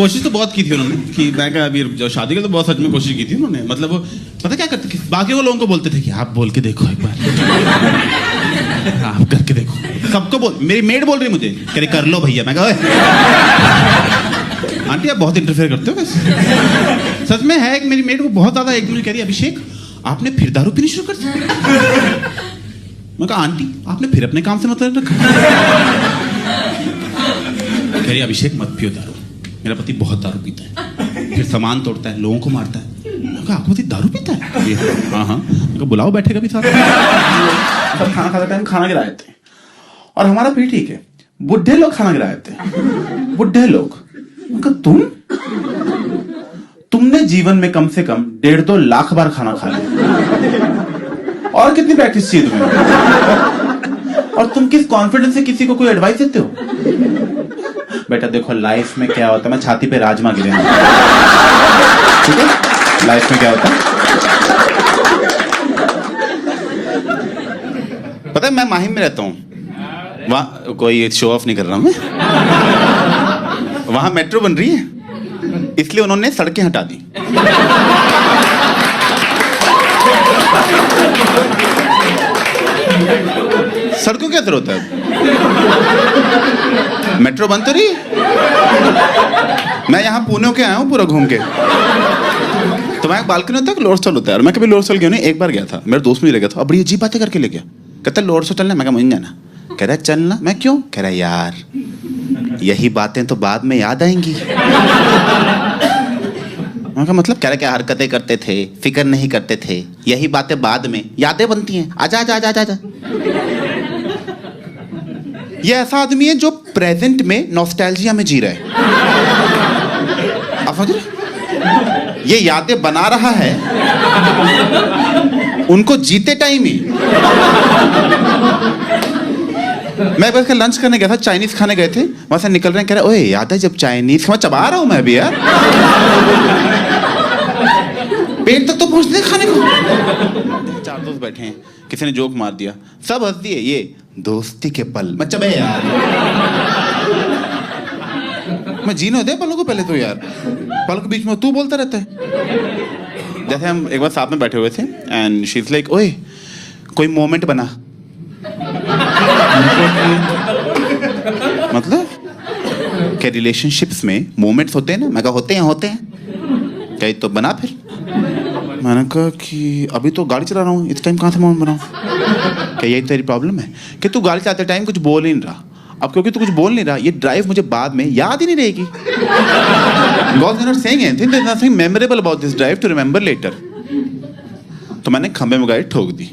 कोशिश तो बहुत की थी उन्होंने कि मैं क्या अभी जो शादी के तो बहुत सच में कोशिश की थी उन्होंने। मतलब वो पता क्या करते थे, बाकी वो लोगों को बोलते थे कि आप बोल के देखो एक बार, आप करके देखो। सबको बोल, मेरी मेड बोल रही मुझे, कह रही कर लो भैया। मैं कहा आंटी आप बहुत इंटरफेयर करते हो वैसे। सच में है, एक मेरी मेड को बहुत ज्यादा एक दिन कह रही अभिषेक आपने फिर दारू पीनी शुरू कर दी। मैं कहा आंटी आपने फिर अपने काम से मतलब रखा। कह रही अभिषेक मत पियो दारू, मेरा पति बहुत दारू पीता है, फिर सामान तोड़ता है, लोगों को मारता है। मैं कहा आपका पति दारू पीता है? हाँ हाँ। मैं कहा बुलाओ बैठेगा भी साथ। सब खाना खाते टाइम खाना गिराए थे और हमारा फिर ठीक है, बुढ़े लोग खाना गिराए थे, बुढ़े लोग। मैं कहा तुमने जीवन में कम से कम 1.5-2 लाख बार खाना खा लिया, और कितनी प्रैक्टिस चाहिए तुम्हें? और तुम किस कॉन्फिडेंस से किसी को कोई एडवाइस देते हो? बेटा देखो लाइफ में क्या होता है, मैं छाती पे राजमा गिरे, ठीक है, लाइफ में क्या होता है पता है। मैं माहिम में रहता हूँ, वहां कोई शो ऑफ नहीं कर रहा मैं, वहां मेट्रो बन रही है, इसलिए उन्होंने सड़कें हटा दी। सड़कों क्या जरूरत है, मेट्रो बंद तो रही। मैं यहाँ पुणे के आया हूँ पूरा घूम के, तो मैं बालकनी तक लोअर होस्टल होता है, और मैं कभी लोअर होस्टल गया नहीं। एक बार गया था, मेरे दोस्त मुझे ले गया था, अब बड़ी अजीब बातें करके ले गया। कहता लोअर होस्टल चलना, मैं कहा मुझे जाना। कह रहा है चलना, मैं क्यों? कह रहा है यार यही बातें तो बाद में याद आएंगी। मैं कहा मतलब? कह रहा क्या हरकतें करते थे, फिक्र नहीं करते थे, यही बातें बाद में यादें बनती हैं। आजा आजा आजा आजा। ये ऐसा आदमी है जो प्रेजेंट में नॉस्टैल्जिया में जी रहा है, आप समझ रहे? ये यादें बना रहा है उनको जीते टाइम ही। मैं बस लंच करने गया था, चाइनीज खाने गए थे, वहां से निकल रहे हैं, कह रहे ओए याद है जब चाइनीज मैं चबा रहा हूं मैं भी यार, पेट तक तो पहुंचने खाने को। 4 दोस्त बैठे हैं, किसी ने जोक मार दिया, सब हंस दिए, ये दोस्ती के पल। मैं चबे यार, मैं जीने दे पलों को पहले तो यार, पल के बीच में तू बोलता रहता है। जैसे हम एक बार साथ में बैठे हुए थे एंड शी इज लाइक ओए कोई मोमेंट बना। मतलब क्या रिलेशनशिप्स में मोमेंट्स होते हैं ना? मैं कहा होते हैं। क्या तो बना फिर? मैंने कहा कि अभी तो गाड़ी चला रहा हूँ, इस टाइम कहाँ से मोमेंट बनाऊँ? क्या यही तेरी प्रॉब्लम है कि तू गाड़ी चलाते टाइम कुछ बोल ही नहीं रहा? अब क्योंकि तू कुछ बोल नहीं रहा, ये ड्राइव मुझे बाद में याद ही नहीं रहेगी। Because you're not saying anything, there's nothing memorable about this drive to remember later. तो मैंने खंबे में गाड़ी ठोक दी।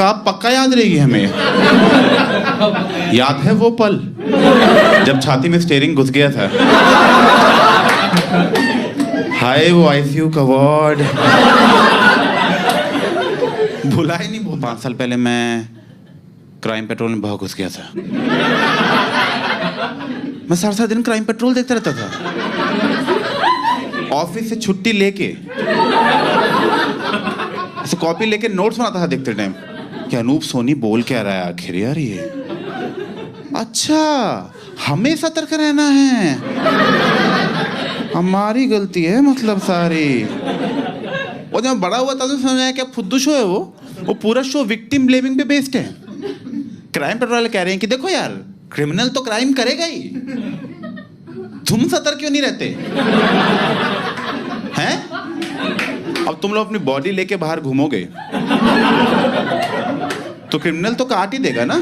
आप पक्का याद रहेगी हमें? याद है वो पल जब छाती में स्टीयरिंग घुस गया था? हाय वो आईसीयू का वार्ड भुला ही नहीं। वो 5 साल पहले मैं क्राइम पेट्रोल में बहुत घुस गया था। मैं सारा दिन क्राइम पेट्रोल देखता रहता था, ऑफिस से छुट्टी लेके ऐसे कॉपी लेके नोट्स बनाता था देखते टाइम कि अनूप सोनी बोल क्या रहा है आखिर यार ये। अच्छा हमें सतर्क रहना है, हमारी गलती है मतलब सारी। वो जब बड़ा हुआ था तो समझा क्या फुद्दू शो है वो पूरा शो विक्टिम ब्लेमिंग पे बेस्ड है। क्राइम पेट्रोल वाले कह रहे हैं कि देखो यार क्रिमिनल तो क्राइम करेगा ही, तुम सतर्क क्यों नहीं रहते हैं? अब तुम लोग अपनी बॉडी लेके बाहर घूमोगे तो क्रिमिनल तो काट ही देगा ना।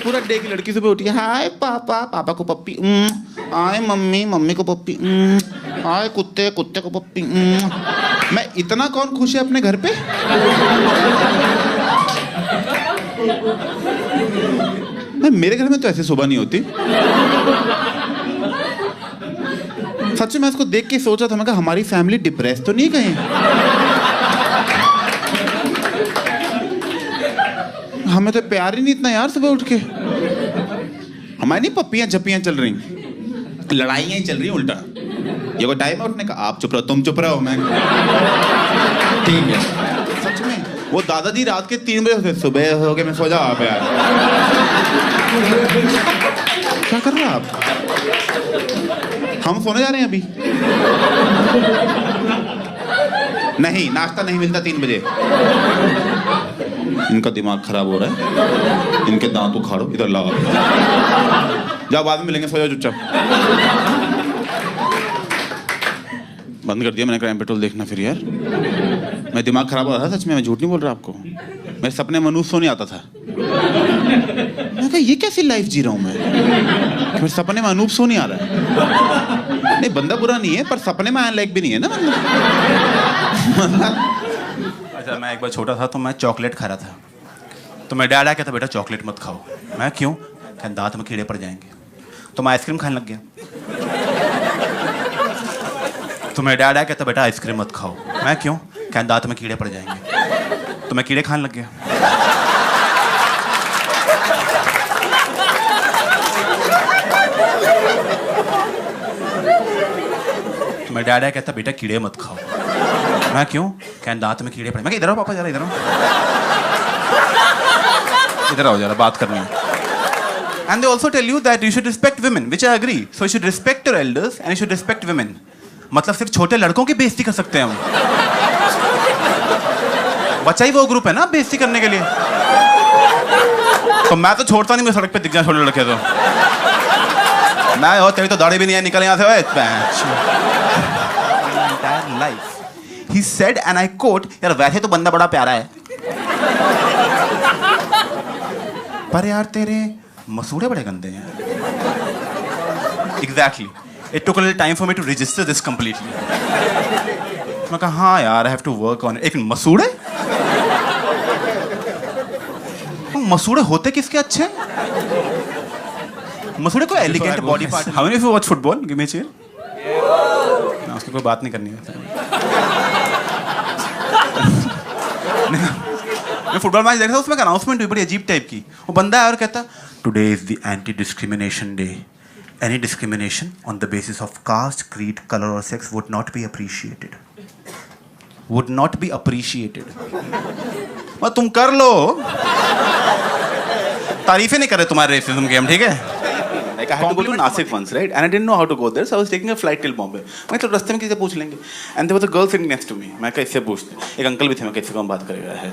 पूरा डे की लड़की सुबह उठी, हाय पापा, पापा को पप्पी, हाय मम्मी, मम्मी को पप्पी, हाय कुत्ते, कुत्ते को पप्पी। मैं इतना कौन खुश है अपने घर पे? मेरे घर में तो ऐसे सुबह नहीं होती। सच में मैं इसको देख के सोचा था, मैं कहा हमारी फैमिली डिप्रेस तो नहीं कहीं? हमें तो प्यार ही नहीं इतना यार सुबह उठ के। हमारी नहीं पप्पियां झप्पियां चल रही, लड़ाइयां ही चल रही उल्टा। ये को टाइम है उठने का, आप चुप रहो, तुम चुप रहो, मैं ठीक है। सच में वो दादाजी रात के 3 बजे होते, सुबह हो गए मैं सो जाओ आप यार। क्या कर रहे हैं आप? हम सोने जा रहे हैं अभी। नहीं, नाश्ता नहीं मिलता 3 बजे। इनका दिमाग खराब हो रहा है, इनके दांत उखाड़ो, इधर लाओ। जाओ, बाद में मिलेंगे, सो जाओ चुपचाप। बंद कर दिया मैंने क्राइम पेट्रोल देखना फिर यार। मैं दिमाग खराब हो रहा था सच में, मैं झूठ नहीं बोल रहा आपको। मेरे सपने में अनूप सोनी आता था। मैं कहा ये कैसी लाइफ जी रहा हूँ मैं, मेरे सपने में अनूप सोनी आ रहा है। नहीं, बंदा बुरा नहीं है, पर सपने में आने लायक भी नहीं है ना बंदा। अच्छा, मैं एक बार छोटा था तो मैं चॉकलेट खा रहा था, तो मैं डैड आ कहता बेटा चॉकलेट मत खाओ। मैं क्यों? क्या दांत में कीड़े पड़ जाएंगे। तो मैं आइसक्रीम खाने लग गया। तो मैं डैड आ कहता बेटा आइसक्रीम मत खाओ। मैं क्यों? क्या दांत में कीड़े पड़ जाएंगे। तो मैं कीड़े खाने लग गया। तो मैं डैड आ कहता बेटा कीड़े मत खाओ। मैं क्यों? क्या दांत में कीड़े पड़े। मैं इधर आओ पापा, जरा इधर आओ, इधर आओ जरा, बात करनी है। And they also tell you that you should respect women, which I agree. So you should respect your elders and you should respect women. मतलब सिर्फ छोटे लड़कों की बेइज्जती कर सकते हैं हम। बच्चा ही वो ग्रुप है ना बेइज्जती करने के लिए। तो मैं तो छोड़ता नहीं, मैं सड़क पे दिख जाए छोटे लड़के तो मैं हो, तेरी तो दाढ़ी भी नहीं है, निकल यहाँ से। Entire life he said and I quote, यार वैसे तो बंदा बड़ा प्यारा है, पर यार तेरे मसूड़े बड़े गंदे हैं। Exactly. It took a little time for me to register this completely. मैं कहा हाँ यार, I have to work on it. एक मसूड़े? मसूड़े होते किसके अच्छे? मसूड़े को elegant body part. How many of you watch football? Give me a cheer. ना, उसकी कोई बात नहीं करनी है। मैं फुटबॉल मैच देख रहा था, उसमें एक अनाउंसमेंट हुई बड़ी अजीब टाइप की। वो बंदा है और कहता today is the anti discrimination day. Any discrimination on the basis of caste, creed, colour or sex would not be appreciated. Would not be appreciated. तुम कर लो, तारीफें नहीं कर रहे तुम्हारे रेसिज्म के हम, ठीक है? Like I had to go to Nasik once, right? And I didn't know how to go there, so I was taking a flight till Bombay. मैं तो रास्ते में किसी से पूछ लेंगे। And there was a girl sitting next to me. मैं कैसे पूछते? एक अंकल भी थे, मैं कैसे कम बात करेगा है?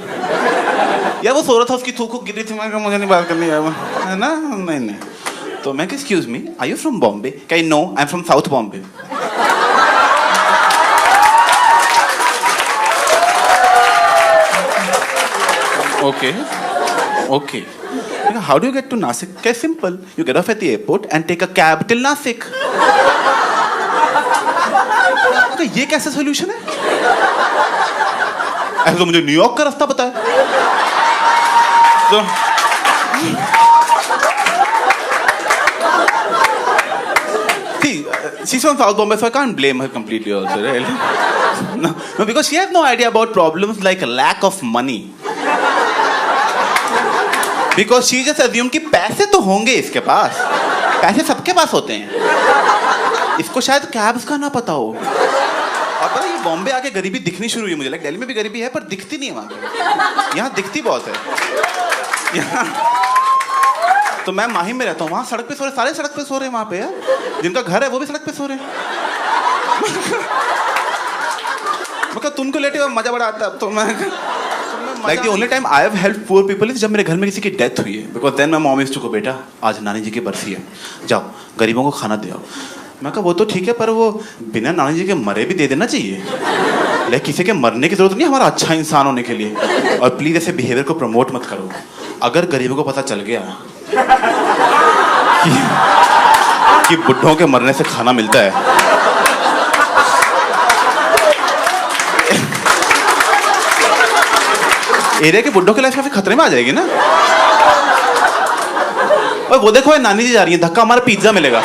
यार वो सो रहा था, उसकी थूक गिर रही थी, मैं कहा मुझे नहीं बात करनी है ना, नहीं। तो मैं कहा excuse me, are you from Bombay? कहा no, I'm from South Bombay. Okay. How do you get to Nasik? Okay, simple. You get off at the airport and take a cab till Nasik. Okay, ये कैसा solution है? ऐसे तो मुझे New York का रास्ता पता है। तो she's from South Bombay, so I can't blame her completely also, right? No, because she has no idea about problems like lack of money. Because she just assumed कि पैसे तो होंगे इसके पास, पैसे सबके पास होते हैं, इसको शायद कैब्स का ना पता हो। और पता ये बॉम्बे आके गरीबी दिखनी शुरू हुई मुझे। लाइक दिल्ली में भी गरीबी है पर दिखती नहीं है वहाँ पे, यहाँ दिखती बहुत है। यहाँ तो मैं माहिम में रहता हूँ, वहाँ सड़क पे सो रहे, सारे सड़क पे सो रहे हैं वहाँ पे यार। जिनका घर है वो भी सड़क पे सो रहे हैं। मतलब तुमको लेटे हुए मजा बड़ा आता है। तो मैं Like the only time I have helped poor people is जब मेरे घर में किसी की डेथ हुई है। Because then my mom used to go, बेटा आज नानी जी की बरसी है, जाओ गरीबों को खाना दे आओ। मैं कहा वो तो ठीक है, पर वो बिना नानी जी के मरे भी दे देना चाहिए। लाइक किसी के मरने की जरूरत नहीं हमारा अच्छा इंसान होने के लिए। और प्लीज ऐसे बिहेवियर को प्रमोट मत करो। अगर गरीबों को पता चल गया कि बुड्ढों के मरने से खाना मिलता है, एरिया के बुड्ढों की लाइफ काफी खतरे में आ जाएगी ना। और वो देखो नानी जी जा रही है, धक्का हमारा पिज्जा मिलेगा।